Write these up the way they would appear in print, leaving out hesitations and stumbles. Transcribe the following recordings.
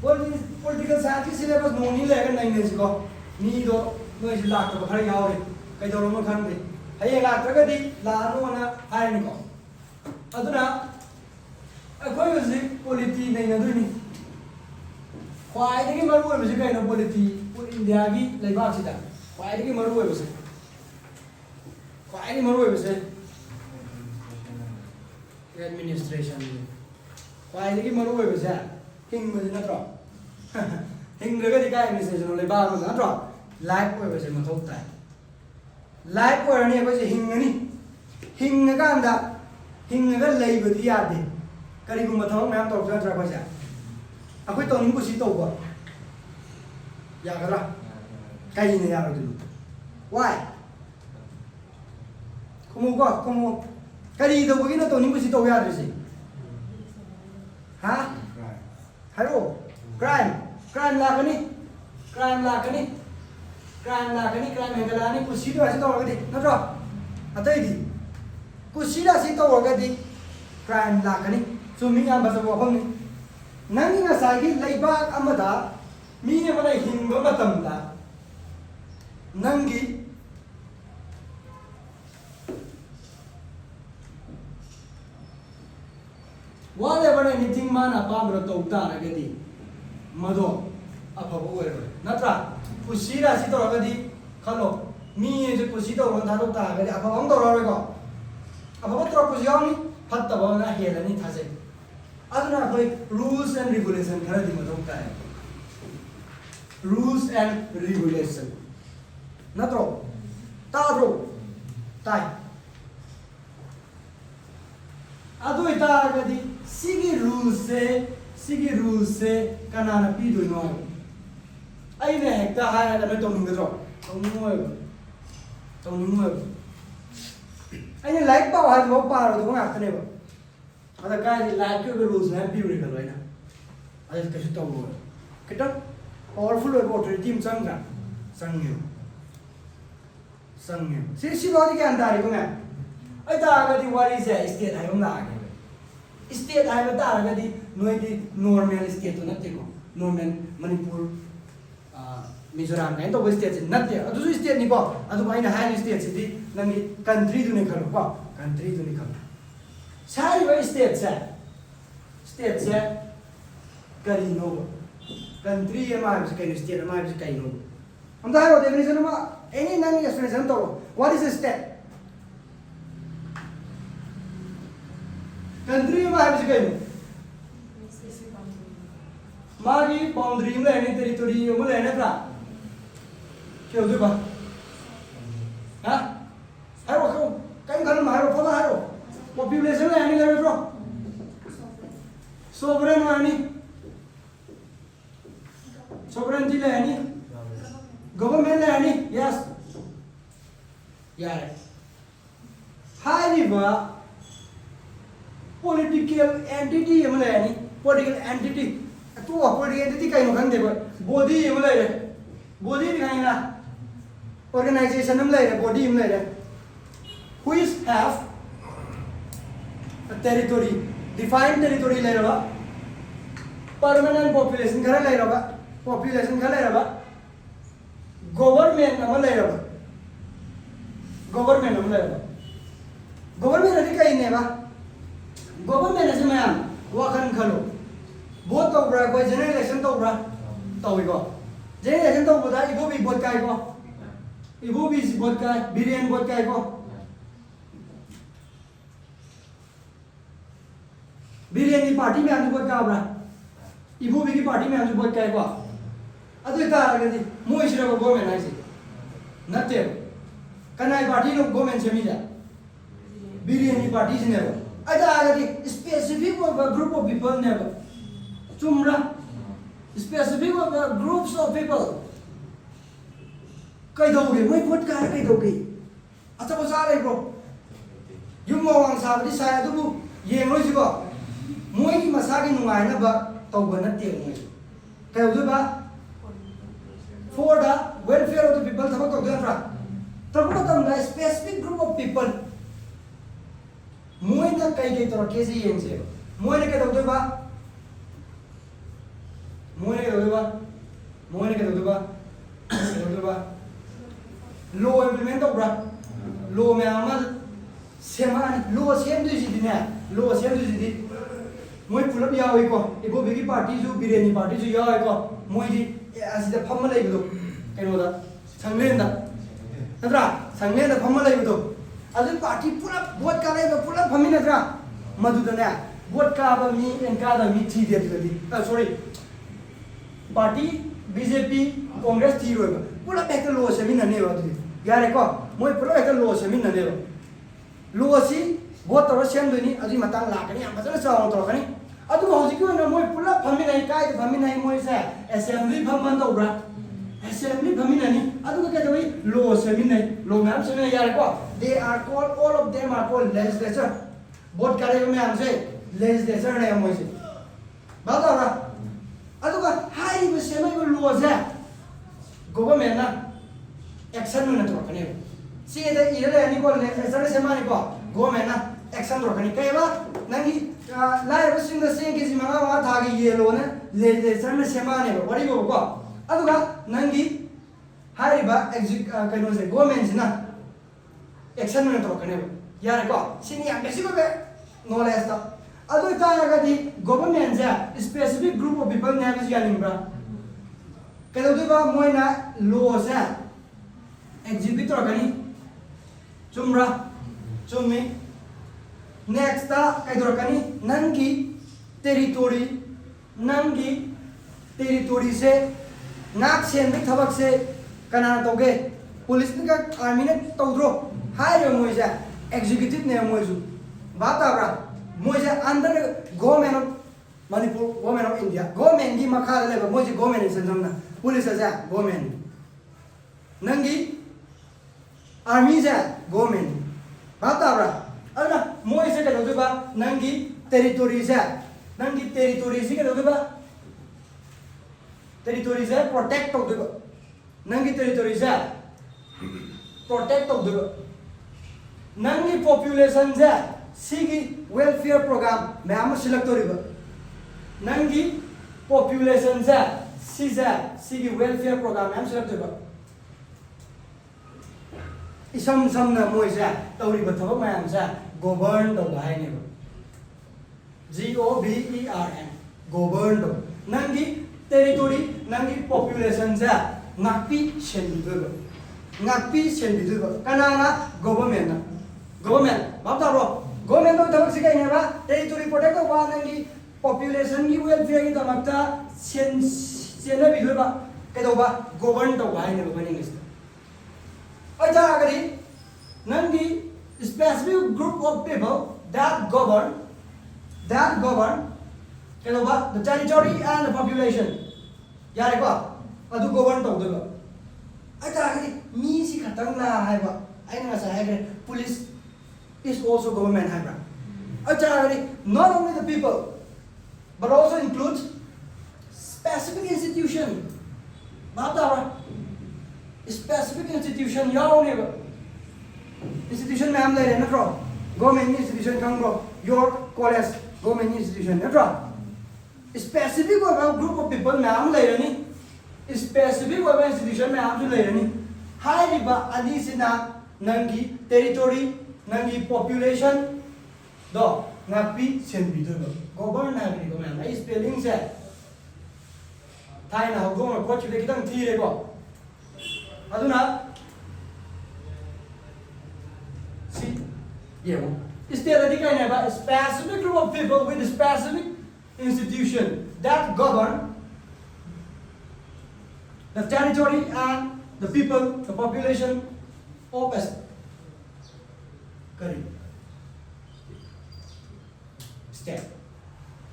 political science की syllabus नोनी लेकर नहीं ने सिको नी दो नोई से लाख तो खड़े याओ रे कई तो लोग खान दे है ये लाख तक दी लानो ना हाय निको अदुना कोई उसे पॉलिटी नहीं ना दुनी ख्वाइदगी मरु है मुझे कहीं ना पॉलिटी पूरी इंडिया की लाइबाक सीधा ख्वाइदगी मरु है मुझे ख्वाइदगी मरु है मुझे एडमिनिस्ट्रेशन ख्वाइदगी मरु है मुझे हिंग मुझे ना ट्रो हिंग लगा दिखा एडमिनिस्ट्रेशन वाले बार में ना ट्रो लाइफ को मुझे मत होता है लाइफ को रहने को हिंग नहीं हिंग का अंदर हिंग का लई बदी याद है करी को मत हो मैं तो क्या ट्रो को अखोई तो निंबू सी तो हुआ या करा कहीं नहीं यार तुम why como करी तो कोई ना तो निंबू सी तो यार जैसे हाँ हेलो crime लाकनी crime है कला नहीं कुछ सी तो ऐसे तो होगा दी ना तो अतः ही कुछ सी ऐसे तो होगा दी crime लाकनी सुमी यहाँ बस वो हम नंगी ना सागी लाइबाक अमदा मीने मने हिंग मतमदा नंगी whatever anything man apam ro to ta ragadi mado afabu wer natra kusira si to ragadi khalo mi je kusito ron tha to ta ragadi afabam to ro ko afabu tro kusiyani phatta ba na helani thase aduna koi rules and regulation khara di madong ta hai rules and regulation natro ta ro tai adu ita gadi sigi rules se kanana pi do no ai ne hekta ha na to ning ro to ning ai ne like pa ha lo pa ro do ngak ne ba ada kai like ke rules na beauty ka loina ada ka to lo kita powerful authority chang sangyu si lo di kan dari ko nga ai ta ga di wari se state ai na ga state ai ba ta ga di noi di normal state to natte ko normal manipur mizoram kai to state natte adu state ni ko adu ai na high state si di nang country du ne khalo ko country du ne khalo सारी वही state से करी no country है मार से कहीं state मार से कहीं नो हम तो है वो डेफिनेशन में एनी नॉन एक्सप्रेशन तो what is a state country मार से कहीं मागी बाउंड्री में लेने टेरिटरी में लेने था क्या होता है बा हाँ है वो कहीं घर में है वो पता है वो population la yani level bro sovereign la yani sovereignty la yani government la yani yes yeah highly ba political entity la yani political entity to political entity kai no kan de body la re body bi kai na organization la re body la re who is have territory defined territory ले रहा permanent population करे ले रहा population करे ले रहा government नमः ले रहा government नमः ले रहा government अभी कहीं नहीं बा government ऐसे में हम वाकन खलो vote तो बड़ा कोई general election तो बड़ा तो ही को general election तो बड़ा इबो भी vote का इबो इबो भी vote का बिलियन vote का इबो बिलियन की पार्टी में आने को क्या होगा इबू भी की पार्टी में आने को क्या है अतो इतना आ गया जी मुझे इस रंग गवर्नमेंट है जी नत्ते कनाई पार्टी नो गवर्नमेंट से मिला बिलियन की पार्टी से नहीं वो अतो आ गया जी स्पेसिफिक ग्रुप ऑफ पीपल ने वो चुम्रा स्पेसिफिक ग्रुप्स ऑफ पीपल कई दोगे वही वोट का कई दोगे अच्छा वो सारे ब्रो यूं मौन साहब दी शायद वो ये मुझे को मुझे की मसाकी नुआई ना बा तो बनते हैं क्या होता है बा for the welfare of the people तब तो क्या था तब तो तब ना specific group of people मुझे ना कई कई तरह कैसे ये इंसे मुझे ने क्या होता है बा मुझे मोने के लो इम्प्लीमेंट तौब्रा लो मैम सेमान लो सेम दुजिदिने लो सेम दुजिदि मोय पुलप यावेको इबोबेगी पार्टी जो बिरेनी पार्टी जो यावेको मोयदि असिदा फम्मा लेबदो केनोदा संगलेंदा नत्रा संगलेंदा फम्मा लेबदो अदु पार्टी पूरा वोट का लेबो पूरा फम्मी नत्रा मधुदने वोट का मी एनका दा मी थी देदि सॉरी पार्टी बीजेपी कांग्रेस थी रोय पूरा बेक लो सेमिनने अदु यारे को मोय पूरा बेक लो सेमिनने लो असि vote tawra sem doini adi matang lakani am bajana chaw tawkani adu hojik ko na moi pula phami nai kai phami nai moi sa assembly phamman tawra assembly phami nani adu ka doi law semi nai law ma'am semi yar ko they are called all of them are called legislature vote kare me am se legislature nai moi se ba tawra adu ka hai ba semi ko law ja government na action na tawkani se da ire ani ko legislature semani ko government na action rokani kaiba nangi lai basing da sing ki manga wa thagi yelo na legislation na semane ba wari go ko aduga nangi hariba exec kaino se government na action na rokani ba yare ko sini am besi ba knowledge da adu ta ga di government ja specific group of people na bi yaling bra kaido ba moina law sa execute rokani chumra chumi next ta kaidorkani nangi territory se nak sen bi thabak se kana toge police ni ka army ne tawdro hairo moija executive ne moiju bata bra moija under government of Manipur government of India government gi makha le moiji government is samna police ja government nangi army ja government bata bra ana moi se ka do ba nangi territory se ke do ba territory se protect to do ba nangi territory se protect to do ba nangi population se sigi welfare program me am select to ba nangi population se sigi welfare program me am select to ba isam na moi sa tawri ba thawak mayam sa govern to bai ne GOVERN govern to nangi territory nangi population sa ngakpi sendu kana na government ba ta ro government to thawak sikai ne ba territory protect to ba nangi population gi welfare gi tamakta sen na bi ba ke do ba govern to bai ne ba ni ngis nangi specific group of people that govern the territory and the population yare ko adu govern to do mi si khatang la hai ba aina sa hai police is also government hai ba not only the people but also includes specific institution bata specific institution yaone ba institution में हम ले रहे हैं ना ट्रो government institution कहाँ bro your college government institution ना ट्रो specific वाला group of people में हम ले रहे नहीं specific वाला institution में हम जो ले रहे नहीं high रिबा अनी से ना नंगी territory नंगी population दो नापी सेंबी दो govern ना भी government ना spelling से थाई ना हो government कोच भी कितना थी रे को अदुना State अधिकारी ने specific group of people with a specific institution that govern the territory and the people, the population of a state.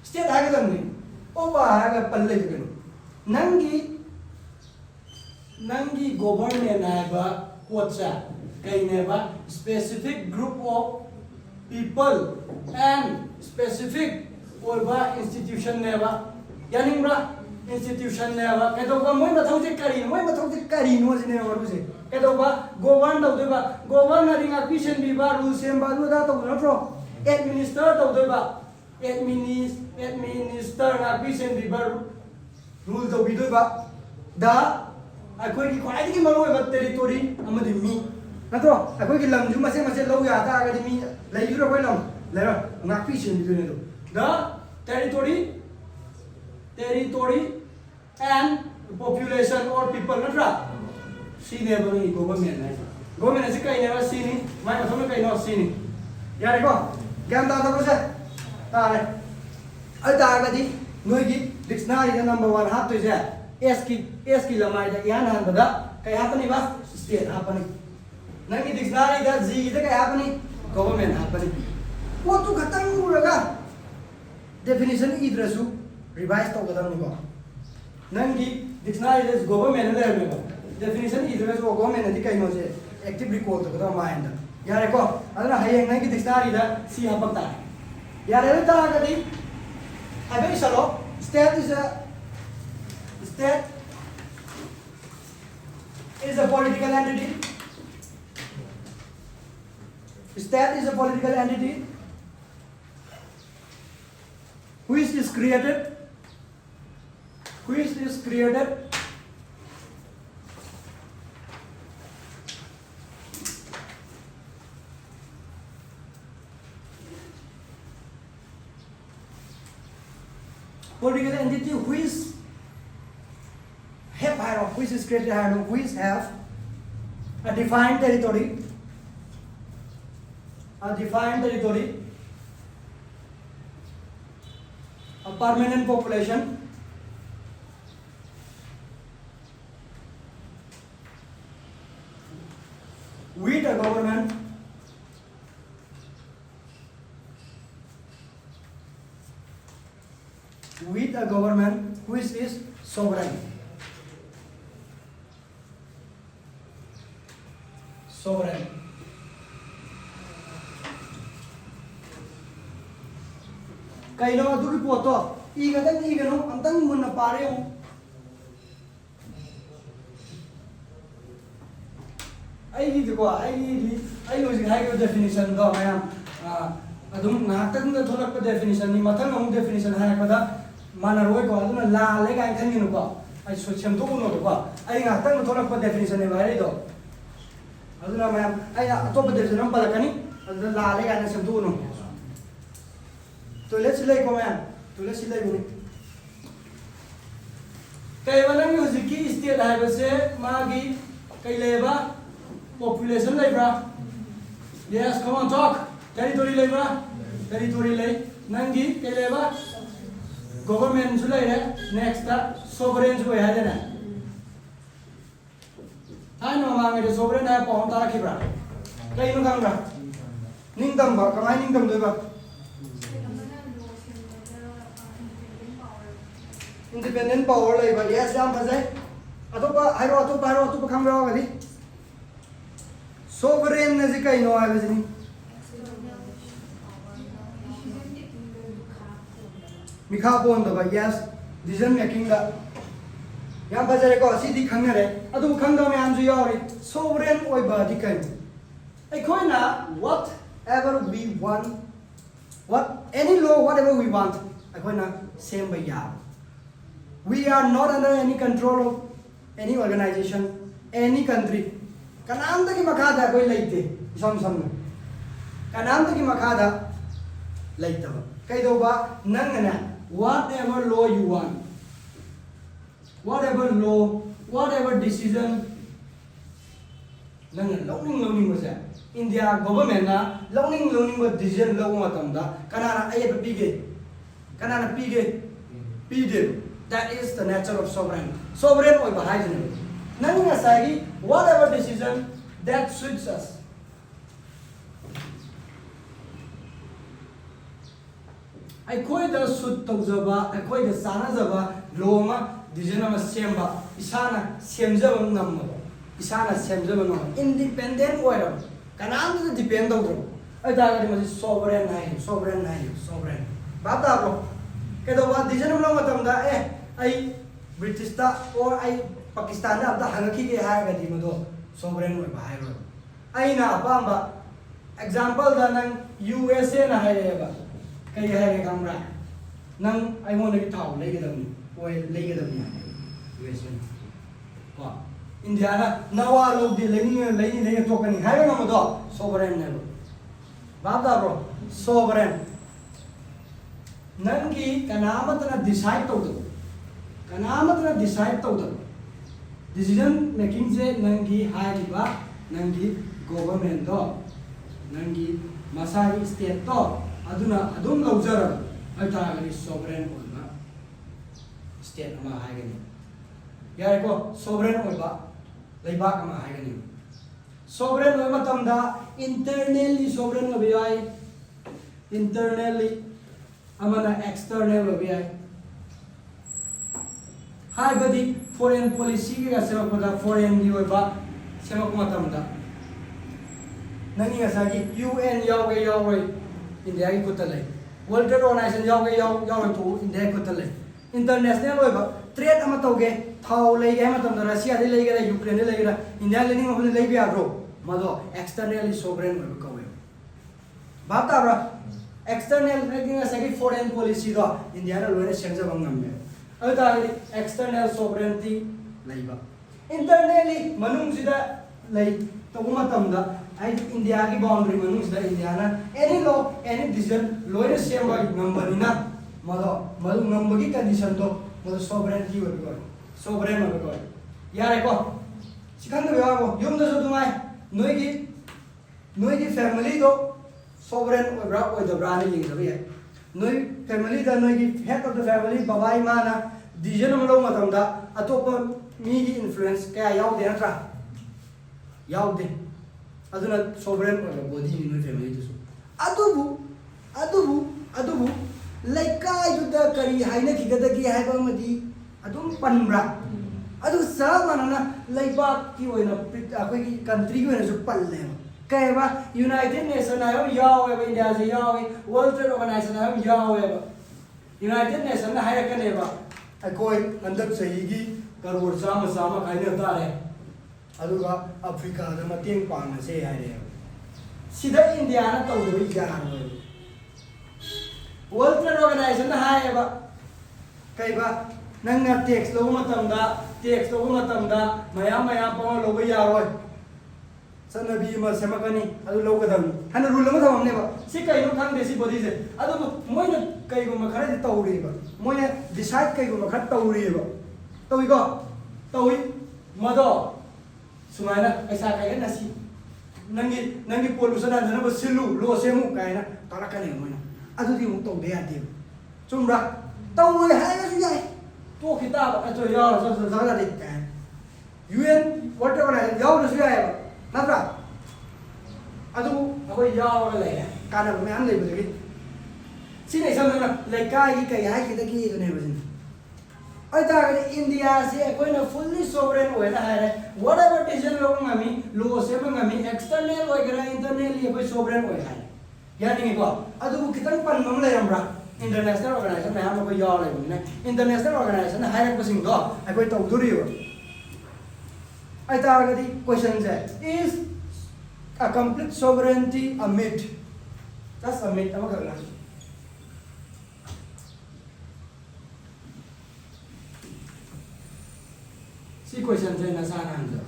State है क्या नहीं? ओपा है क्या पल्ले जुगन? नंगी government है बा कोचा कहीं ने बा specific group of people and specific और बा institution ने बा यानी बा institution ने बा कहते हो बा मैं बताऊँ ते करी नो जिन्हें और कुछ कहते हो बा govern तो दे बा govern ना रिंगा क्वेश्चन भी बा rules सेम बा दूसरा तो ना प्रो administer तो दे बा administer ना क्वेश्चन भी बा rule तो भी दे बा द अखोई ख्वाई मरोब टेरिटोरी मी नत्रो अखोई लमजु मसे मसे लौ या तागदी मी लैजुरो कोई लम लेरो नापी सिंदुने दो the territory and population or people natra sine bani government hai government se kai ne sini mai ma thome kai no sini yare ko gyan da ko se ta le ai ta ga di noi gi dictionary da number 1 ha to je s ki lamai da yan han da kai ha pani ba state ha pani nang gi dictionary da g gi da kai ha pani government ha pani wo tu khatang uraga definition idrasu revise to gadam ni ko nangi dictionary is government le me definition is government di kai no se active recall to gadam mind yare ko adana hayeng nangi dictionary da si ha pakta yare ta ga di abe salo state is a political entity. State is a political entity which is created political entity which is created which have a defined territory, a permanent population, with a government which is sovereign. Kaino adu ki poto igano antang munna pare ho ai logic hai ko definition do mayam adum ngakang da tholak pa definition ni mathang ang definition hai pada mana roi ko aduna la le ga khan ni no ko ai so chem to no ko ai ngakang tholak pa definition ne bare do aduna mayam ai atop definition pa lakani aduna la le ga na chem to no toilet silai ko man toilet silai buni kai wanang hujiki state hai base magi kai leba population lebra yes come on talk territory lebra territory lay nangi kai leba government sulai re next ta sovereign su hai dena hai no mangi de sovereign hai pom ta rakhibra kai no kangra ningdam ba kamai ningdam doi ba independent power like but yes jam phasai atopa hiro kham raw gadi sovereign na ji kai no ai bajini mikha pon da ba yes decision making da yam phasai ko si di khang re adu khang da me am ju yaw ri sovereign oi ba di kai ai khoi na whatever we want whatever we want ai khoi na same ba ya. We are not under any control of any organization, any country. Kanam ki makada koi laite sam kanam ki makada laite ba kai do ba nang na whatever law you want, whatever decision nang loning ba sa India government na loning ba decision law matam da kanana ay pige that is the nature of sovereign oi ba hai jin nang na sagi whatever decision that suits us ai koi da sut tau jaba ai koi da sana jaba law ma decision ma semba isana semjaba ngam independent oi ra kanam da depend dau ai da ga ma sovereign ba ta bro ke do ba decision ma matam da ai British ta or ai Pakistan da hangaki ke ha ga di mo sovereign oi ba hai ro ai na ba example da nang USA na hai ba kai hai kamra nang ai mo na thau le ga dam oi le ga dam USA India ना नवा लोग दे लेनी तो कनी है ना मदो sovereign ने बाप दा ब्रो सोवरेन नंगी कनामत ना डिसाइड तो दो कनामत ना डिसाइड तो दो डिसीजन मेकिंग से नंगी हाई लिबा नंगी गवर्नमेंट दो नंगी मसाई स्टेट तो अदुना अदुम लौजर अतागरी सोवरेन ओइबा स्टेट अमा हाइगनी यारे को सोवरेन ओइबा लेबाक अमा हाइगनी सोवरेन ओइ मतमदा इंटरनली सोवरेन ओबि आइ इंटरनली अमना एक्सटर्नल ओबि आइ हाइबदी फॉरेन पॉलिसी के सेमपदा फॉरेन दी ओइबा सेमक मतमदा नंगी असागी यूएन यावे यावे इंडिया की कुतले वर्ल्ड ट्रेड ऑर्गेनाइजेशन यावे यावे तो इंडिया की कुतले इंटरनेशनल ओइबा ट्रेड अमा तोगे थाउ लेगे मतम रशिया दे लेगे यूक्रेन दे लेगे इंडिया लेनी मफने लेबे यारो मदो एक्सटर्नली सोवरेन ओइबा कवे बाप ताब्रा एक्सटर्नल रेगिंग असागी फॉरेन पॉलिसी दो इंडिया रा लोने सेंजब ngam अदा एक्सटर्नल सोवरेनिटी लेबा इंटरनली मनुंग सिदा ले तो मतमदा आई इंडिया की बाउंड्री मनुंग सिदा इंडिया ना एनी लॉ एनी डिसीजन लोने सेम नंबर ना मदो मदु नंबर की कंडीशन तो मदो सोवरेनिटी ओइबा सोवरेन ओइबा यारे को सिखंद बेवागो युम दसो दुमाय नोई की फैमिली तो सोवरेन ओइब्रा ओइदब्रा ने लिंगदबे है नोई फैमिली दा नोई की head of the family Babai माना डिसीजन मलो मतमदा अतोप मी की इन्फ्लुएंस क्या याव दे नत्रा याव दे अदुना सोवरेन ओइबा बॉडी नि नोई फैमिली तुसु अदुबु लेकाय जुदा करी हाइना खिगदगी हाइबा मदी अदुम पनब्रा अदु सा मानना लेबाक की ओइना अखोई की कंट्री की ओइना सु पल्ले कैबा यूनाइटेड नेशन आयो यावेबा इंडिया से यावे वर्ल्ड ट्रेड ऑर्गेनाइजेशन आयो यावेबा यूनाइटेड नेशन ना हायरकनेबा अखोई हंदक सही की करोड़ चामा खाइने तारे अदुगा अफ्रीका दा मतेंग पांग से हायरे सिदा इंडिया ना तौदबी जान वर्ल्ड ट्रेड ऑर्गेनाइजेशन ना हायबा कैबा नंगा टैक्स लो मतमदा मयाम पाव लो यारोय सनबी म सेमकनी अदु लोगदम हन रूल म थमनेबा सि कइनो खंदे सि बॉडी से अदु मोइना कइगुम खरा तौरीबा मोइना डिसाइड कइगुम खरा तौरीबा तौइगो तौइ मदो सुमाइना पैसा कइगे नसी नंगी पोल्यूशन अदन ब सिलु लो सेमु काइना तारकने मोइना अदु दि मु तौदे यादे चुमरा तौइ हाइना सु याइ तो किताब अचो यार जगा दे यूएन वाटर ऑर्गेनाइजेशन याव नसु याइ नब्रा अदु अखोई याव ले काना मैम ले बदगी सिने समना लेकाई की कई हाई की ने बजिन अता इंडिया से अखोइना फुल्ली सोवरेन होना है व्हाटएवर डिसीजन लो ngami लो से ngami एक्सटर्नल होइगरा इंटरनली अखोई सोवरेन होय है यानी को अदु कितन पन मम ले रमरा इंटरनेशनल ऑर्गेनाइजेशन में हम अखोई याव ले बने इंटरनेशनल ऑर्गेनाइजेशन हायरक बसिंग दो अखोई तौदुरियो the question is a complete sovereignty a myth? That's a myth. See question say na sana answer.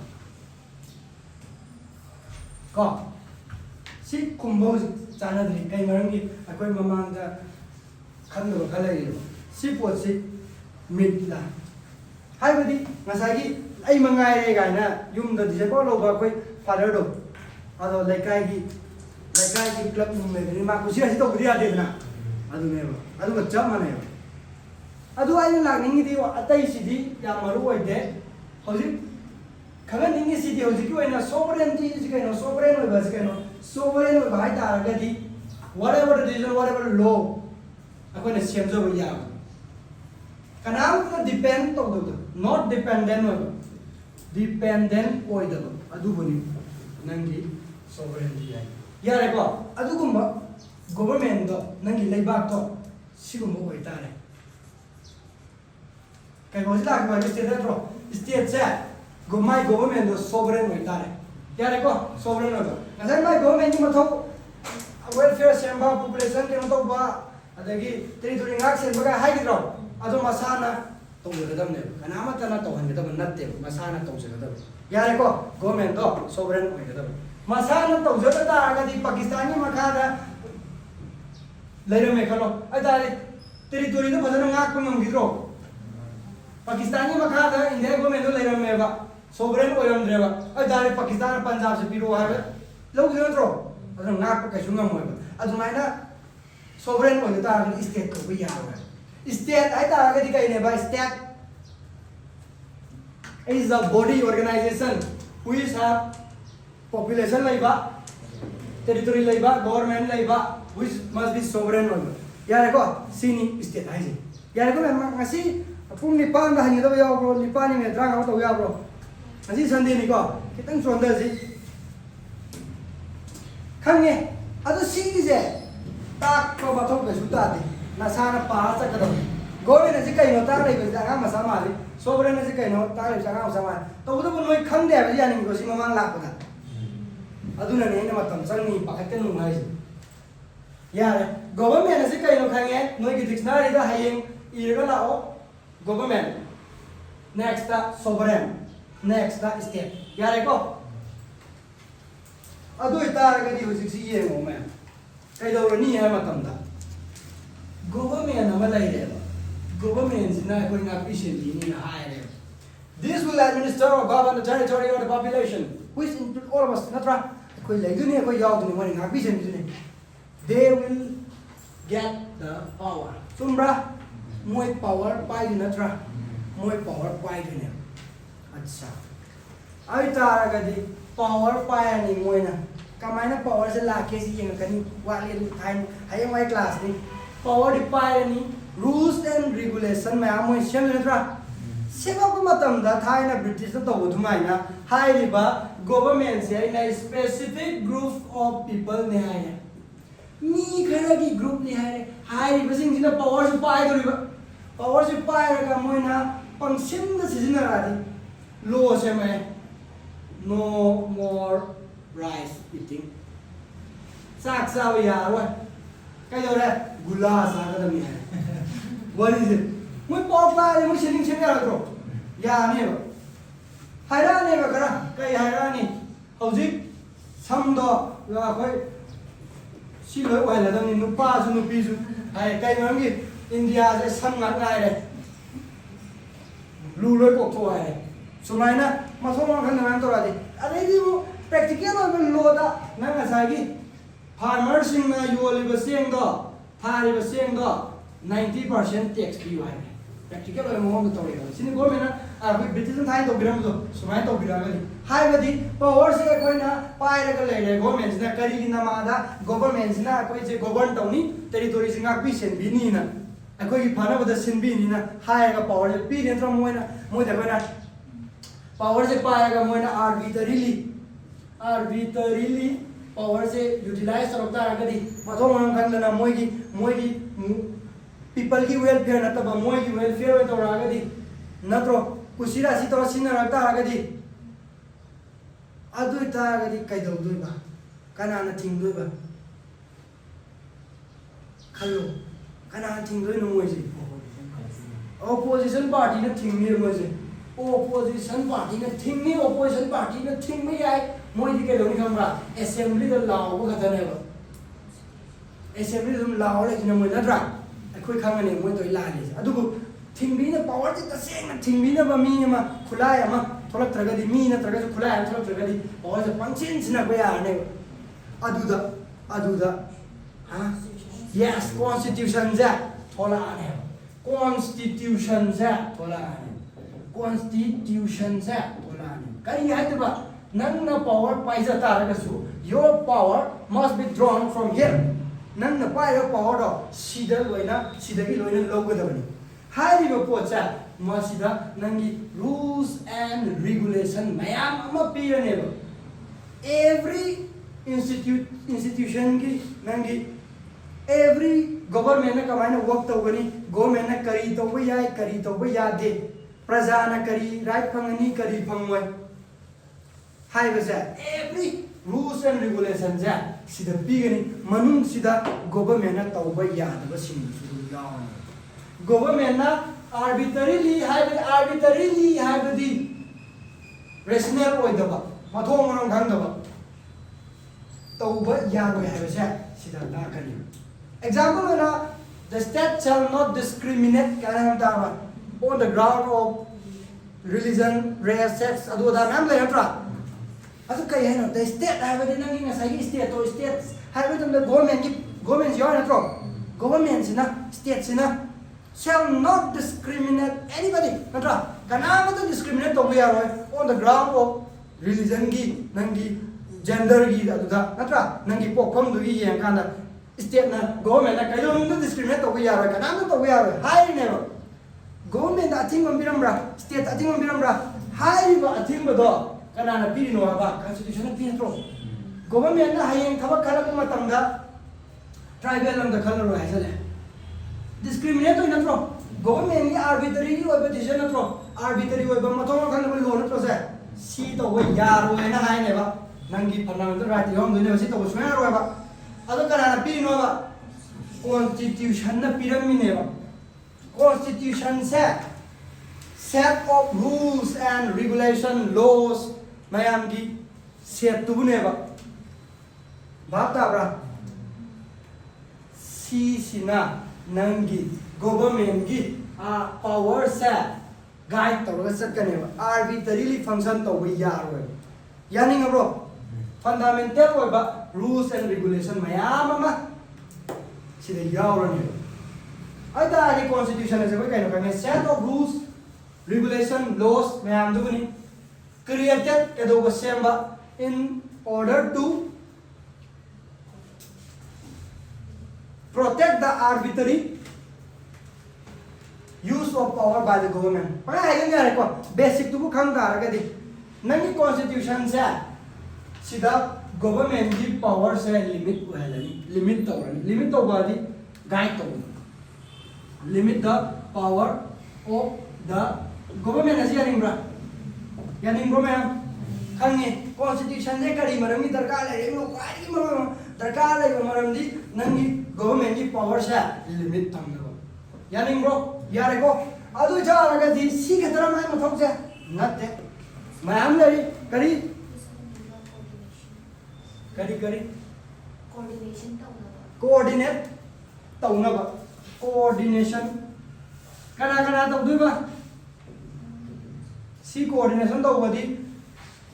Ko. See kumbo sana dri kai marangi akoi mamang da khanno khalai. See pot see myth la. Hai badi ngasagi ai mangai re gaina yum da dise ko lo ba koi father do ado lekai ki club num me ma ku sia si to dia de na adu me ba adu ba cham mane adu ai la ningi di atai si di ya maru oi de hoji khaga ningi si di hoji ki oina sovereignty is kaino sovereign oi ba kaino sovereign oi ba ta ga di whatever the decision whatever law akoi na siam jo ba ya kanam ko depend to do not dependent oi dependent oidaba adubuni nangi sovereignty ai yare ko adugumba government do nangi leibak to sigumba oitare kai ko sila ko state ro state se go my government do sovereign oitare yare ko sovereign do ngasai my government ni mathau welfare samba population ke mathau ba adagi territory ngak sen baga hai gidro ado masana तौजगदबने कनामतना तौहनगदब नत्ते मसाना तौजगदब यारेको government तो sovereign होगदब मसाना तौजगदा तारगदी पाकिस्तानी मखादा लेरमे खलो अदारे टेरिटोरी तो फजन ngak ngमगिद्रो पाकिस्तानी मखादा इंडिया गवर्नमेंट तो लेरमेबा सोवरेन ओयमद्रेबा अदारे पाकिस्तान पंजाब से पिरो हाबे लौगिद्रो अदन ngak कैसु ngमोयबा अदुमाइना सोवरेन ओयदा तारगदी स्टेट को यावा State ay taagadi kaine ba state is a body organization which have population laiba territory laiba government laiba which must be sovereign one yare ko sini state ai je yare ko ngasi pung ni pan da hani da ya bro ni pan ni me dra ga to ya bro ngasi sunday ni ko kitang sonda ji khange adu sini je tak ko ba thok ga su ta de nasana pa sa kadam government ji kai no ta lai ba ja ma sa ma le sovereign ji kai no ta lai ja ma sa ma to bu noi kham de ba ya ni ko si ma mang la ko da aduna ne ne ma tam sang ni pa ka nu mai ya le government ji kai no khange noi ki dictionary da hayeng I ga la o government next ta sovereign next ta state ya le ko adu ita ga di hu ji si ye mo ma kai do ni ha ma tam da government nama laireba government sina koi ngapisheni ni haire this will administer or govern the territory or the population which include all of us natra koi laiduni koi yauduni mani ngapisheni duni they will get the power sumbra moi power pai natra moi power pai duni acha ai tara gadi power pai ani moina kamaina power se la ke si yengkani wali time hayang mai class ni power dipayani rules and regulation mayam moi sem natra seba ko matam da thaina british to udhumaina hairiba government se na specific group of people ne haya mi khara gi group ne haya hairiba sing sina power su pai doriba power su pai ra moina pangsim da sijina radi law se mai no more rice eating sak saw ya wa kai do re gula sa ga dami hai what is it moi pop la mo shening shening ra ro ya ne ba haira ne ba kara kai haira ni hojik sam do la khoi si loi wai la dam ni nu pa su nu pi su hai kai ngam gi india se sam ngat ngai re lu loi ko tho hai sumai na ma so ma khan na to ra di ade di mo practical lo da na nga sa gi farmers sing na yoliba seng do thariba seng do 90% tax pi hai practical mo mo to re sini government na a british thai to biram do sumai to biram ga hai ba di power se koi na pai ra ga le le government na kari na ma da government na koi je govern to ni territory sing a pi sen bi ni na a koi gi phana ba da sen bi ni na hai ga power je pi ne tro mo na mo da ba na power se pai ga mo na arbitrarily power se utilize sarokta ragadi mathong ang khandana moigi people ki welfare nataba moigi welfare to ragadi natro kusira si to sinna ragta ragadi adu ta ragadi kai do doi ba kana na thing doi ba khallo kana thing doi no moiji opposition party na thing ni moiji opposition party na thing ni opposition party na thing me ai moi di ke lo ni kamra assembly da law ko kha ne ba assembly dum law le ni moi na dra khoi khang ne moi to la ni adu bu thing bi na power ti ta seng na thing bi na ba mi ma khulai ama tholak traga di mi na traga su khulai ama tholak traga di power se pangchin sina ko ya ne adu da ha yes constitution ja thola ne constitution ja thola ne constitution ja thola ne kari hai ba nang na power paisa taraga su your power must be drawn from here nang na paira power do sida loina sida gi loina logo da bani hai ri po cha ma sida nangi rules and regulation mayam ama pira ne ba every institution gi nangi every government na kamai na work to gani government na kari to ba ya de praja na kari right phangani kari phangwai hai ba ja every rules and regulations ja sida bigani manung sida government na tauba ya da ba sing su ya government na arbitrarily हाइबदी rational ओइदबा मथों मनों खंगदबा तौबा यारोय हाइबसे सिदा लाकनी example ना the state shall not discriminate kana dama on the ground of religion race sex adu da nam le hatra adu kai hai no the state haibadi nangi ngasai state to state haibadi the government yo na tro government sina state sina shall not discriminate anybody natra kana ma to discriminate to ya roi on the ground of religion gi nangi gender gi adu da natra nangi pokom du gi yang kana state na government na kayo nung discriminate to ya roi kana ma to ya roi hai ne ro government ating mambiramra state ating mambiramra hai ba ating ba do kana na piri no ba constitution na piri tro government na hayeng thaba kala ko matamda tribal lam da khala ro haisale discriminate to na tro government ni arbitrary oi ba decision na tro arbitrary oi ba mathong kan ba lo na tro se si to we ya ro na hai ne ba nangi fundamental right yom do ne si to so na ro ba ado kana na piri no ba constitution na pyramid ne ba constitution set of rules and regulation laws mayam gi set tu ne ba bata bra si sina nangi government gi power guide to ga sat kane ba arbitrarily function to we ya ro yani ngro fundamental oi ba rules and regulation mayam ma sida yaw ro ne Aida the constitution is a kind of set of rules, regulation, laws, created in order to protect the arbitrary use of power by the government. Basic to Nangi constitution sida government give power limit guide limit the power of the government as yaning bra ma'am khangi constitution le kari maram ni darkar le no kwai maram darkar le maram di nangi government ki power sa limit tam no yaning bro yare ko adu ja laga di si ke tara mai mathok ja natte ma'am le kari coordinate taunaba coordination kana tawduba si coordination tawbadi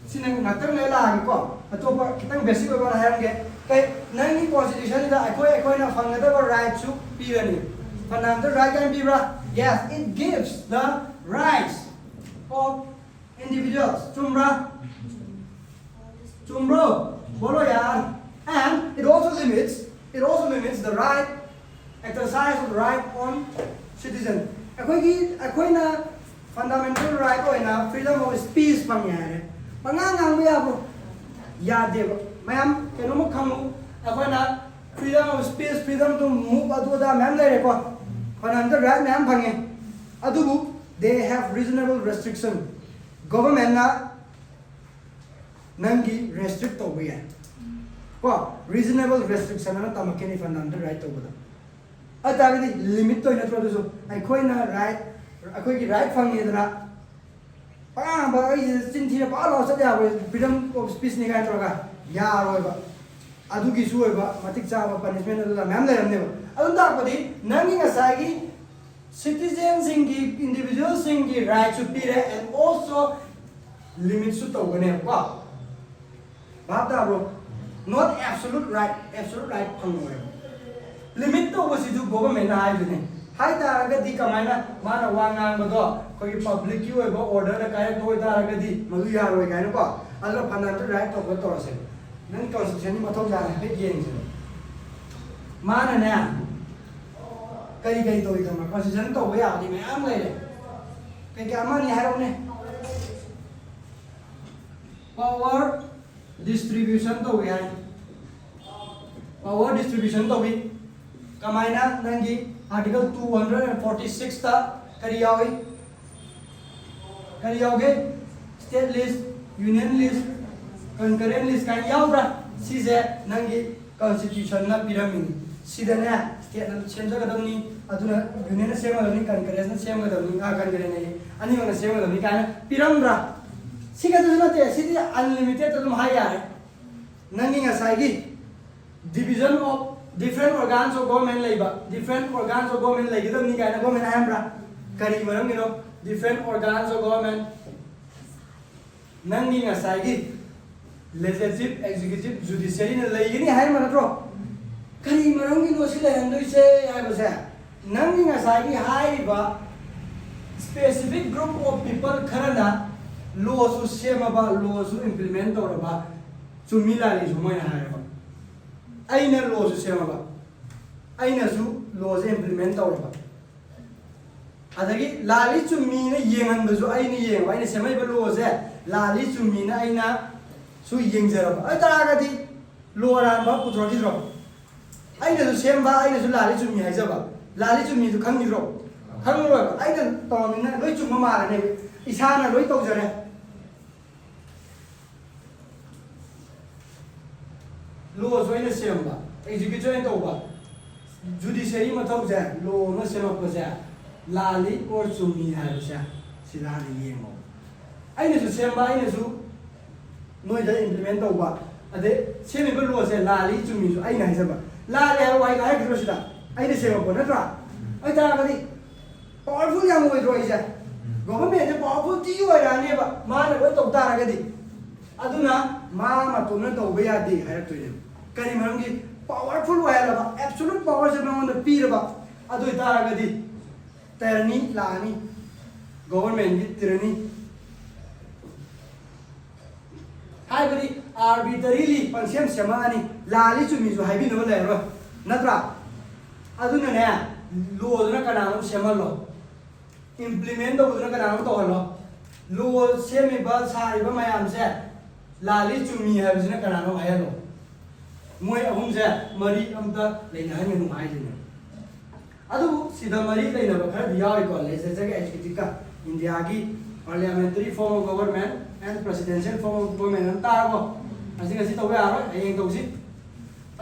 sina ngakang le la ko atopa kitang basic ba harange kai nangi constitution da akoi na fangada ba right to pirani fundamental right can be right yes it gives the rights of individuals chumra bolo yaar and it also limits the right exercise of the right on citizen. Akoi na fundamental right or na freedom of speech pang yare. Pangangang mo yabo. Yade ba. Mayam keno mo kamu akoi na freedom of speech, freedom to move adu da ma'am le ko. Fundamental right ma'am pangye. Adubu they have reasonable restriction. Government na nangi restrict to ya. Ko reasonable restriction na tamakeni fundamental right to ba. Atagadi limit to ina tro so akoi na right akoi ki right fangi dra pa ba ai sin thi pa lo sa ja freedom of speech ni ga tro ga ya ro ba adu ki su ba matik cha ba punishment adu da ma'am le ram ne ba adu da padi nangi nga sa gi citizens singi individuals singi right to be and also limit su to ga ne ba ba da bro not absolute right phango limit to was to government hai dune hai ta ga di kamaina mana wangang ba do koi public ki oi ba order na kai to ta ga di madu ya roi kai no ko alo fundamental right to to se nan constitution ni mathong ja he yen se mana na kai to ita ma constitution to ya di me am le kai ka ma ni hai ro ne power distribution to ya power distribution to we kamaina nangi article 246 ta kari yaoge state list union list concurrent list kan yaubra sise nangi constitution na pyramid sidana state ना सेमजगदबनी अदुना union सेमगदबनी Congress ना सेमगदबनी कांग्रेस ने अनिमंग सेमगदबनी काना पिरमब्रा सिगा नते सिदि unlimited तुम हाई यार नंगी ngसाइगी division of different organs of government लेबा different organs of government लेगिदबनी काना government आयमब्रा करी मरम गिनो different organs of government नंगी ngसाइगी legislative executive judiciary ने लेगिनी हाय मनत्रो करी मरम गिनो सिले हंदुइसे हायबसे नंगी ngसाइगी हायबा specific group of people Kharna law su semaba law su implement tawraba chumila li sumoina hayaba aina law su semaba aina su law se implement tawraba adagi lali chumi na yengan bazu aina yeng aina semai ba law se lali chumi na aina su yengjaraba ai taragadi law ran ba putroki dro aina su semba aina su lali chumi haijaba lali chumi su khangni dro khangro aina tawmina loi chumma mara ne isana loi tawjare law so ina semba executive tawba judiciary mathau ja law na sema ko ja lali or chumi ha ja sida ni yemo aina su semba aina su noi da implement tawba ade semi ba law se lali chumi su aina haisaba lali ha wai ga ha sida aina sema ko na tra ai ta ga di powerful yang oi roi ja government de powerful ti oi ra ne ba ma na ko taw ta ra ga di aduna ma ma to na taw ba ya di ha to ne kani maramgi powerful wayalaba absolute power se nang na piraba adu taragadi terni lani government gi tirani haibari arbitrarily pansem semani lali chumi ju haibi no le ro natra adu ne law na kana no semalo implement do na kana no to halo law semi ba sai ba mayam se lali chumi haibis na kana no hayalo मोय अहुम से मरी अमता लेना है नुमाई जने अदु सीधा मरी लेना बखर दिया को लेजिस्लेटिव एग्जीक्यूटिव का इंडिया की parliamentary form of government and presidential form of government तारबो असिंग असि तवे आरो हयेंग तौसी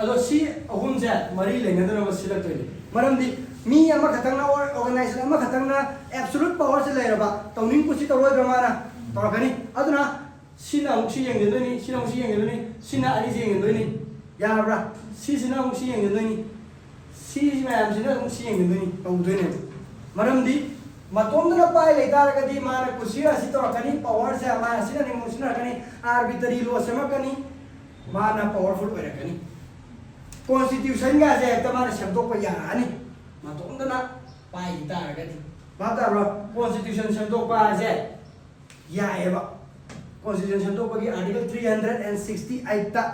अदो सी अहुम से मरी लेना दन सिलेक्ट तोले मरमदी मी अमा खतंग ना ऑर्गेनाइजेशन अमा खतंग ना एब्सोल्यूट पावर से लेरबा तौनिंग कुछि तौरोय ब्रमाना तौरकनी अदुना सिना उक्सी यंगदोनी सिना उक्सी यंगदोनी सिना अली यंगदोनी याबरा सिजना उसी यंगदोनी सी मैम सिना उसी यंगदोनी तौदोने मरमदी मतोंदना पाइ लेतारगदी माना कुसिया सि तौरकनी पावर से माना सिना नि मुसिना कनी आर्बिट्ररी लॉ सेमकनी माना पावरफुल ओइरकनी कॉन्स्टिट्यूशन गा जे तमाना शब्दों को यानी मतोंदना पाइ लेतारगदी बाताब्रो कॉन्स्टिट्यूशन शब्दों पा जे याएबा कॉन्स्टिट्यूशन शब्दों को की आर्टिकल 368 ता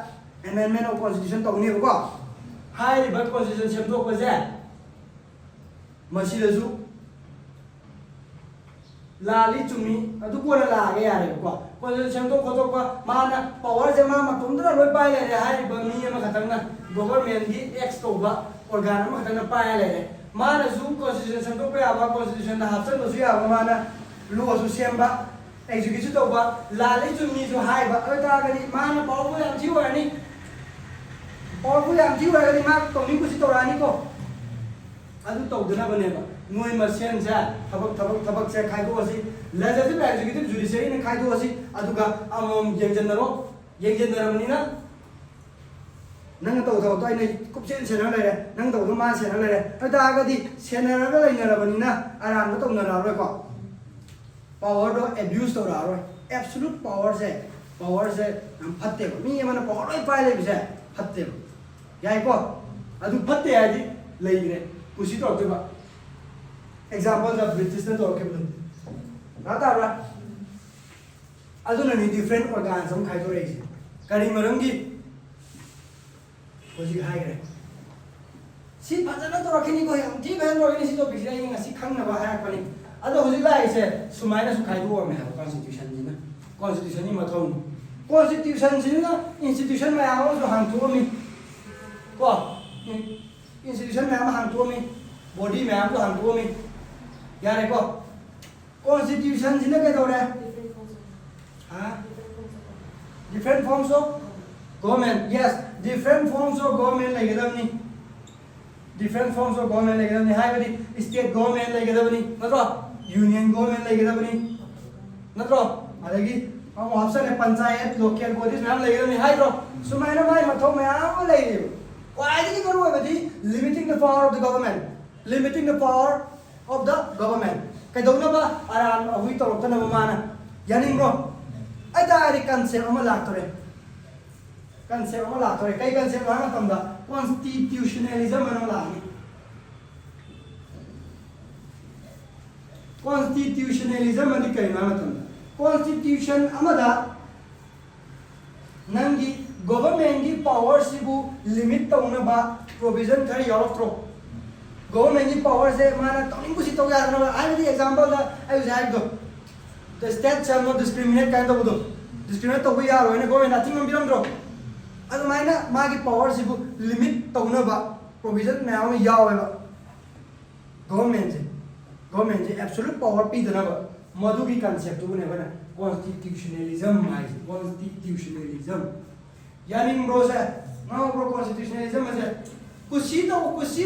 amendment of constitution to ni ko hai ba constitution sem to ko je masi da su lali chumi adu ko la ga ya re ko constitution to ko to ko mana power je ma tum da loi pai le hai ba mi ma khatang na government gi ex to ba organ ma khatang na pai le mana su constitution sem to ko ya ba constitution na hapsan do su ya ba mana lu su sem ba executive to ba lali chumi su hai ba ta ga ni mana power ko yam chi wa ni और वो याम जी वाला दिमाग तो नहीं कुछ तोड़ानी को अदु तो उधना बनेगा नोई मशीन से थबक से खाई दो असी लेजिस्लेटिव एग्जीक्यूटिव जुडिशियरी ने खाई दो असी अदु का यंगजन मनी ना नंग तो आई ने कुपसेन से ना ले नंग तो मा से ना ले अदा आगदी सेनर गा लेना बनी ना आराम तो ना रो को पावर दो अब्यूज तो रो एब्सोल्यूट पावर से हम फत्ते मी मन पावर पाइ ले बिसे फत्ते याई को अदु फत्ते आदि लेग्रे कुसी तो तबा एग्जांपल ऑफ ब्रिटिश ने तो के बन रातारा अदु ने डिफरेंट ऑर्गन्स हम खाइ तो रे करी मरम की कुसी हाई रे सी फजना तो रखनी को हम ती बहन रोगिनी सी तो बिखरा इ ngasi खंगना बा हाय पनि अदु हुजि लाइ से सुमाइना सु खाइ दो मे कॉन्स्टिट्यूशन जिना कॉन्स्टिट्यूशन नि मथौ कॉन्स्टिट्यूशन जिना इंस्टीट्यूशन में आओ जो हम तो मी को इंस्टीट्यूशन में हम तो मी बॉडी में हम तो हम तो मी यारे को कॉन्स्टिट्यूशन जिना के दौरे हां different forms of government yes different forms of government like them ni different forms of government लेगदबनी हाइबदी state government लेगदबनी नत्रो union government लेगदबनी नत्रो अदगी हम ऑप्शन है पंचायत लोकल बॉडीज मैम लेगदबनी हाइब्रो सुमाइना माइ मथौ मैम लेगदबो वाइदगी करू है limiting the power of the government, limiting the power of the government. Kay daw na ba aran awi torok na mamana. Yaning bro. Ay dari concept ama latore. Concept ama latore. Kay concept na tamda constitutionalism ano lagi. Constitutionalism ani kay na tamda. Constitution ama da nangi government की power से वो limit तो उन्हें बा provision करी यार तो government की power से माना तो इनको सी तो यार ना I will example दा I will say दो the state shall not discriminate kind of दो discriminate तो वो यार वो इन्हें government nothing हम बिरम दो अगर मायना माँ की power से वो limit तो उन्हें बा provision में हम यार वो government से absolute power पी देना बा मधु की concept तो उन्हें बना constitutionalism माइज constitutionalism यानी ब्रोस है ना ब्रो constitutionalism में से कुछ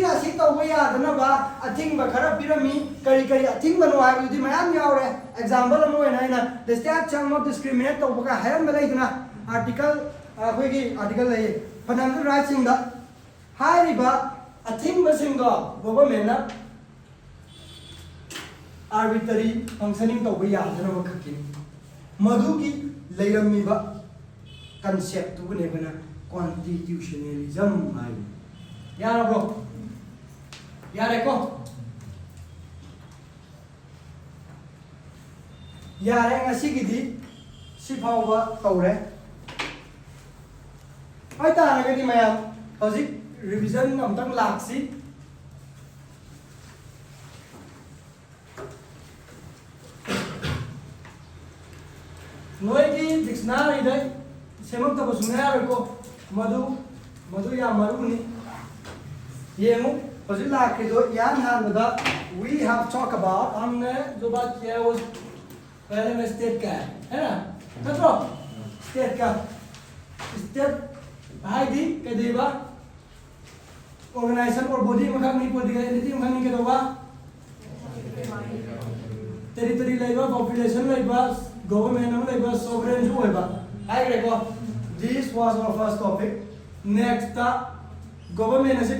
राशि तो वो याद ना बा अथिंग बखरा पिरामी करी अथिंग बनो है युद्धि मयाम याव रे एग्जांपल हम वो है ना the state shall not discriminate तो बका है हम ले इतना आर्टिकल कोई की आर्टिकल ले फंडामेंटल राइट्स इन द हाई रिबा अथिंग बसिंगा गवर्नमेंट ना arbitrary functioning तो वो याद ना बका की मधु की लेरमी बा concept tu ne bana constitutionalism mai yara bro yare ko yare ngasi gidi si phawba tawre ai ta na gadi mayam hojik revision amtang laksi noi ki dictionary dai सेमक तब सुने यार को मधु या मरुनी ये मु पजिल लाके जो यान हाल दा we have talk about हमने जो बात किया वो पहले में स्टेट का है ना मतलब स्टेट का स्टेट भाई दी के देवा ऑर्गेनाइजेशन और बॉडी में काम नहीं पड़ गया नीति में नहीं के दोवा टेरिटरी लेबा पॉपुलेशन लेबा गवर्नमेंट में लेबा सोवरेन जो है बा this was our first topic. Next, government is a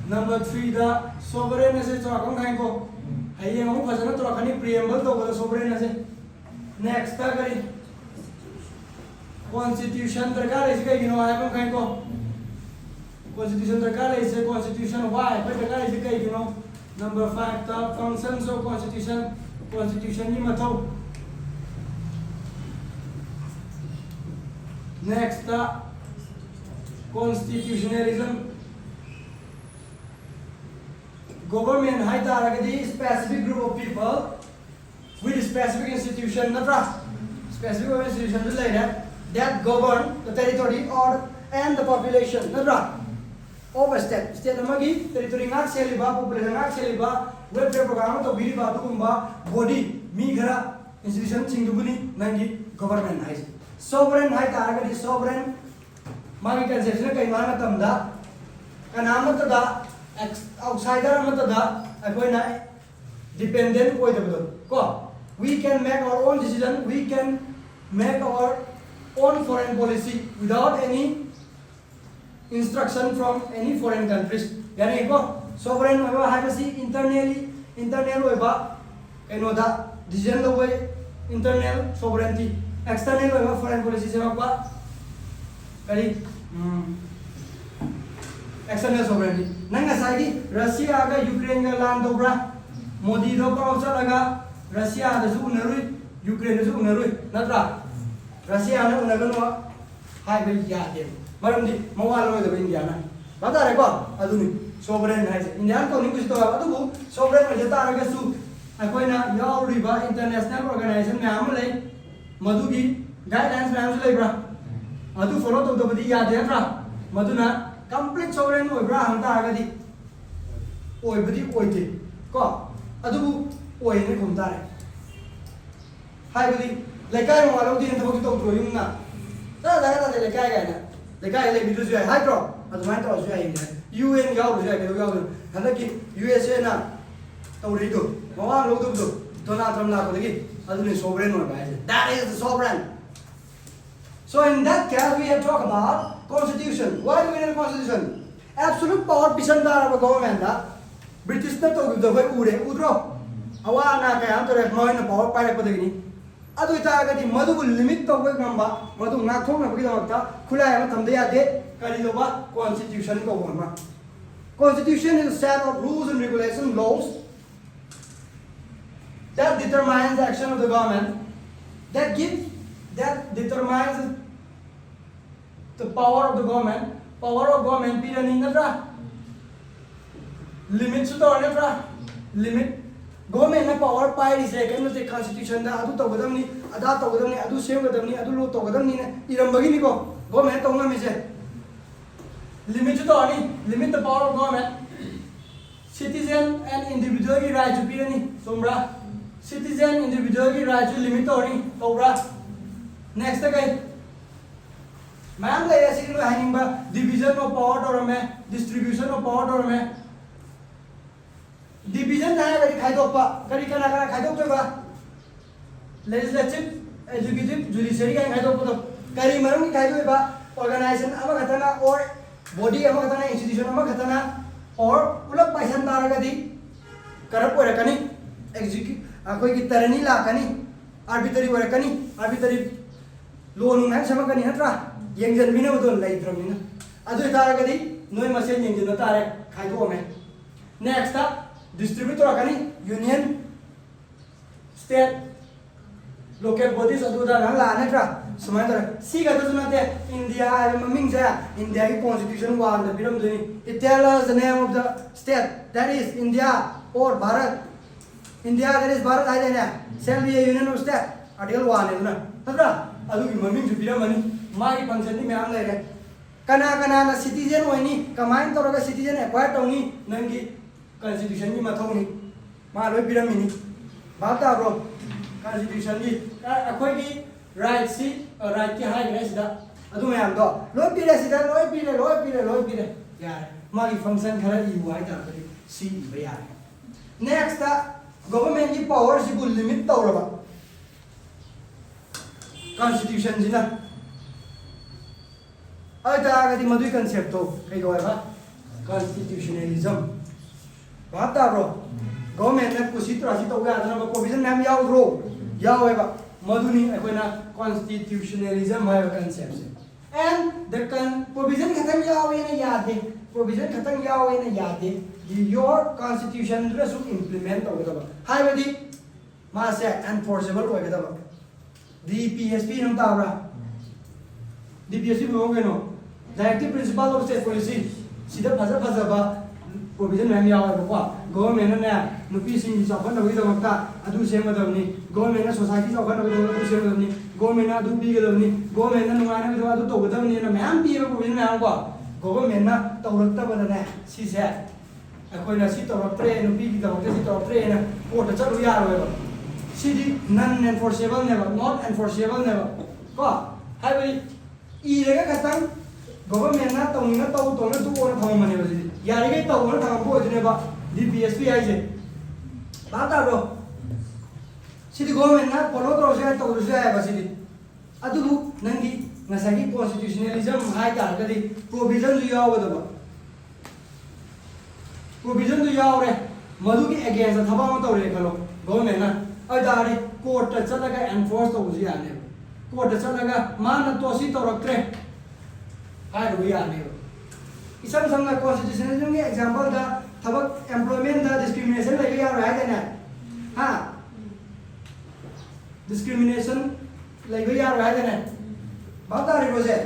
number 3, the sovereign is a talk. I am a preamble to the sovereign. Next, constitution. The car is a constitution. The car is a constitution. Why? But the car is a number 5, the functions of constitution. Constitution. Next, constitutionalism. Government has a specific group of people with specific institution, specific institution that govern the territory and the population. Of a state. State territory population welfare program to body, institution government has. Sovereign hai target sovereign magi conception kai mana tamda kanama tada outsider matada akoina dependent koi dabdo ko we can make our own decision, we can make our own foreign policy without any instruction from any foreign countries yani ko sovereign hoiba haibasi internal hoiba kainoda decision lo way internal sovereignty external foreign policy se apa kali external sovereignty nanga sai Russia ga Ukraine ga land dobra Modi do ko chalaga Russia da su unarui Ukraine da su unarui natra Russia na unaga no hai bai ya de maramdi mawalo da India na bata re ko aduni sovereign hai India ko ni kuch to adu sovereign ma jata ra ga su akoina yauri ba international organization me amle मधु की guidelines में हमसे ले ब्रा मधु follow तो बदी याद है ब्रा मधु ना complete sovereign हो ब्रा हम ता आगे दी ओए बदी ओए थे को अदु ओए ने घूमता है हाय बदी लेकाय मालो दी तो तो ड्राइंग ना ता लेकाय गया ना लेकाय ले वीडियो जो है हाय ब्रो अदु मैं तो जो है UN yaw rồi cái yaw hắn là cái USA na tàu đấy thôi mà hoa lâu thôi Donald Trump là cái gì anh ấy sovereign rồi phải chứ that is the sovereign. So in that case we have talked about constitution. Why do we need a constitution? Absolute power pisan da ra government da British na to the way udro awa na kaya to re moi na power pai pa degini adu ita ga di madu limit to ga ngamba madu ngak thong na bagi da ta khulai ma tham de ya de kali do ba constitution ko bon ma. Constitution is a set of rules and regulations, laws that determines the action of the government, that determines the power of the government. Power of government pirani natra limit su to natra limit government na power pai ri se kan the constitution da adu to gadam ni ada to gadam ni adu sem gadam ni adu lo to gadam ni ne iram bagi ni ko government to na mi se limit su to ni limit the power of government. Citizen and individual ki right ju pirani somra citizen individual ki right ju limit to ni tobra. Next kai ma'am ले ऐसे कि hanging बा division of power और में distribution of power और में division है करी खाई दो पा करी करना करना खाई दो पे बा लेजिस्लेटिव एग्जीक्यूटिव जुडिशरी का खाई दो तो करी मरम की खाई दो बा ऑर्गेनाइजेशन अमा खतना और बॉडी अमा खतना इंस्टीट्यूशन अमा खतना और उलग पैसा दारा का दी करप और कनी एग्जीक्यूटिव कोई की तरनी ला कनी आर्बिट्ररी और कनी आर्बिट्ररी लोन में समय कनी हटरा यंगजन भी ना वो तो लाइट रमी ना अदु इतारा कदी नोई मशीन यंगजन ना तारे खाई दो हमें नेक्स्ट था डिस्ट्रीब्यूटर कनी यूनियन स्टेट लोकल बॉडीज अदु दा ना लाने ट्रा समय तर सी का तो सुनाते इंडिया ममिंग से इंडिया की कॉन्स्टिट्यूशन को आंध्र बिरम दुनी it tells us the name of the state that is India or Bharat. India that is Bharat है ना shall be a union of state article 1 है ना तबरा अदु की ममिंग जो बिरम मनी मागी फंक्शन नि मैम ले कना कना ना सिटीजन होइनी कमाइन तोरगा सिटीजन एक्वायर टोनी नंगी कॉन्स्टिट्यूशन की मथौनी मा लोय पिरमिनी बाता ब्रो कॉन्स्टिट्यूशन की अखोय की राइट सी राइट की हाई ग्रेस दा अदु मैम दो लोय पिरे सिदा लोय पिरे यार मागी फंक्शन खरा ई वाई ता बडी सी बे यार नेक्स्ट ता गवर्नमेंट की पावर सिबु लिमिट तौरबा कॉन्स्टिट्यूशन जिना अदागदी मधुई कंसेप्ट तो कई गवा कॉन्स्टिट्यूशनलिज्म बाता ब्रो गवर्नमेंट ने कुछ त्रासी तो या ना प्रोविजन नाम यावद्रो यावेबा मधुनी अखोना कॉन्स्टिट्यूशनलिज्म है कंसेप्ट से एंड द प्रोविजन खतम यावे ना यादे प्रोविजन खतम यावे ना यादे योर कॉन्स्टिट्यूशन रसु इंप्लीमेंट होगदबा हाइबदी मासे एनफोर्सेबल होगदबा DPSP हम ताबरा DPSP बोलोगे नो directive principle of state policy सीधा फजबा प्रोविजन मैम यावबा गवर्नमेंट ने नुपी सिंह चौखन नबीदमक्ता अदु सेमदबनी गवर्नमेंट ने सोसाइटी चौखन नबीदमक्ता अदु सेमदबनी गवर्नमेंट ने अदु पीगदबनी गवर्नमेंट ने नुगाना बिदो अदु तोगदबनी ना मैम पीबा प्रोविजन मैम को गवर्नमेंट ना तौरक्तबदने सिसे अखोइना सी तौरक्त्रे नुपी की तौरक्त्रे सी तौरक्त्रे ना कोर्ट चलु यारोबा सिदी नॉन एनफोर्सेबल नेबा नॉट एनफोर्सेबल नेबा को हाइबई इरेगा खतंग गवर्नमेंट ना तौनिना तौ तौना तु ओना थममने बजी यारिगे तौना थमबो ओजनेबा DPSP आइजे बाता ब्रो सिदी गवर्नमेंट ना फॉलो तौसे तौसे आय बसिदी अदुबु नंगी नसागी कॉन्स्टिट्यूशनलिज्म हाय तारगदी प्रोविजन जु यावदबा प्रोविजन जु यावरे मधु की अगेंस्ट थबा म तौरे खलो गवर्नमेंट ना अदारी कोर्ट चलगा एनफोर्स तौजी याने कोर्ट चलगा मान तोसी तौरक्त्रे हाय रो याने इसम समना कॉन्स्टिट्यूशनलिज्म के एग्जांपल दा थबक एम्प्लॉयमेंट दा डिस्क्रिमिनेशन लगे यार है देना हां डिस्क्रिमिनेशन लगे यार है देना बात आ रही रोजे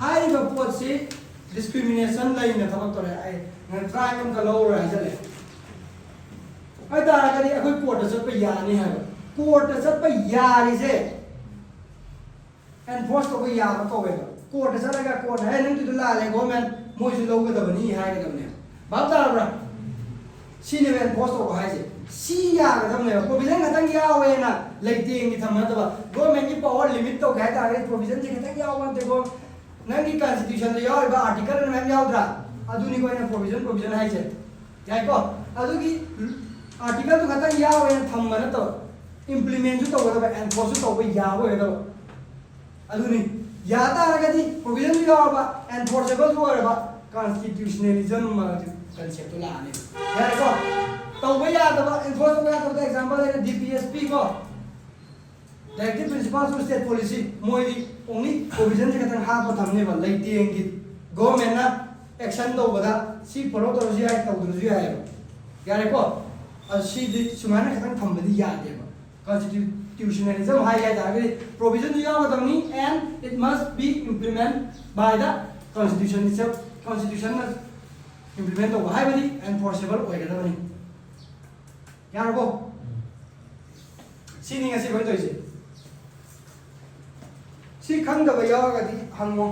हाय रो पोट से डिस्क्रिमिनेशन लई न थबक तो है न ट्राई कम का लो रहा है चले ai ta cái này khơi court sẽ phải giả này hả court sẽ phải giả này chứ enforce तो कोई giả तो होगा court sẽ là court है नहीं तो ला ले government मोई से लोग तो बनी है cái này बात आ रहा सी ने enforce तो है chứ सी giả cái thằng này provision cái thằng giao về ना लेकिन ये थम ना तो government की power limit तो कहता है provision से cái thằng giao वाले देखो नहीं constitution तो यार बा article में याद रहा अदुनी कोई प्रोविजन प्रोविजन है जे याई को अदुगी आर्टिकल तो खता या वे थम न तो इम्प्लीमेंट जो तो एनफोर्स तो या वे तो अदुनी या तारगदी प्रोविजन जो याबा एनफोर्सेबल जो होरबा कॉन्स्टिट्यूशनलिज्म कंसेप्ट लाने याई को तो वे या तो एनफोर्स या तो एग्जांपल है डीपीएसपी को directive principles of state policy मोई ओनली प्रोविजन से खतन हाफ थमने वाला लेतेंगी गवर्नमेंट ना एक्शन तो बता सी फॉलो तो रजी है तो रजी है यारे को सी सुमाना खतन थमबदी यादे constitutionalism high है provision जो याव तमनी and it must be implemented by the constitution itself constitution implement तो है बनी enforceable होएगा तो बनी यार को सी नहीं ऐसी कोई तो इसे सी खंग दबा याव का दी हमो